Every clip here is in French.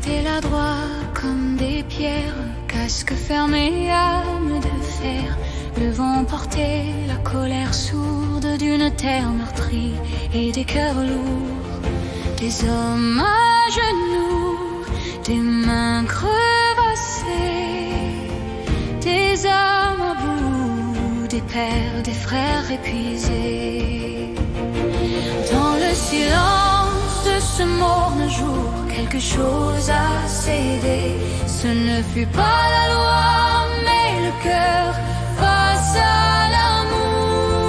et l'adroit comme des pierres, casque fermé, âme de fer. Le vent portait la colère sourde d'une terre meurtrie et des cœurs lourds, des hommes à genoux, des mains crevassées, des âmes à bout, des pères, des frères épuisés. Dans le silence de ce morne jour, quelque chose a cédé. Ce ne fut pas la loi, mais le cœur face à l'amour.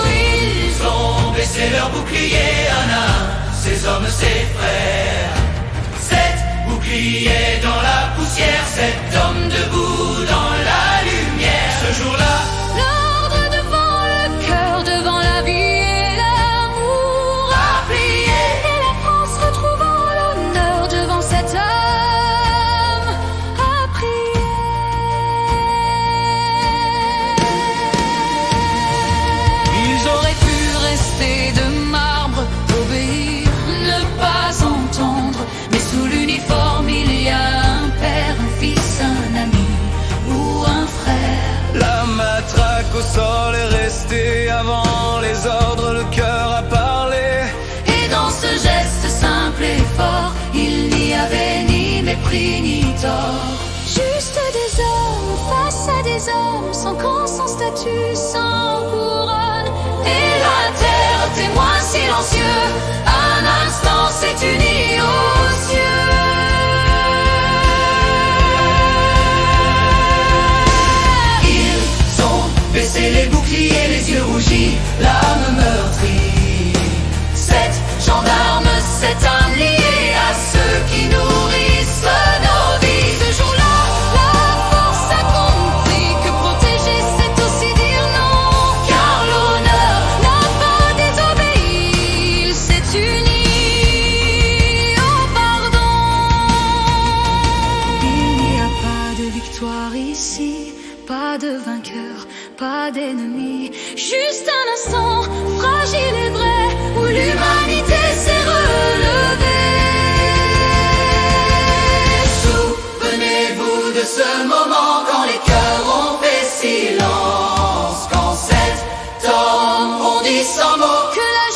Ils ont baissé leurs boucliers, un à un, ces hommes, ces frères. 7 boucliers dans la poussière, 7 hommes debout dans la lumière. Ce jour-là, L'ordre devant le cœur, devant la vie et l'amour a plié. Et la France retrouvant l'honneur devant cet homme a prié. Ils auraient pu rester de marbre, obéir, ne pas entendre. Mais sous l'uniforme il y a un père, un fils, un ami ou un frère. La matraque au sol est restée avant les ordres, le cœur a parlé. Et dans ce geste simple et fort, il n'y avait ni mépris ni tort. Juste des hommes face à des hommes, sans camp, sans statut, sans couronne. Et la terre, témoin silencieux, un instant s'est unie aux cieux. ils ont baissé les boucliers, les yeux rougis, l'âme meurtrie. 7 gendarmes, 7 âmes liées à ceux qui nourrissent nos vies. Ce jour-là, la force a compris que protéger c'est aussi dire non. Car l'honneur n'a pas désobéi, il s'est uni au pardon. Il n'y a pas de victoire ici, pas de vainqueur, pas d'ennemi. Juste un instant fragile et vrai où l'humanité s'est relevée. Souvenez-vous de ce moment quand les cœurs ont fait silence, quand 7 hommes ont dit sans mots Que la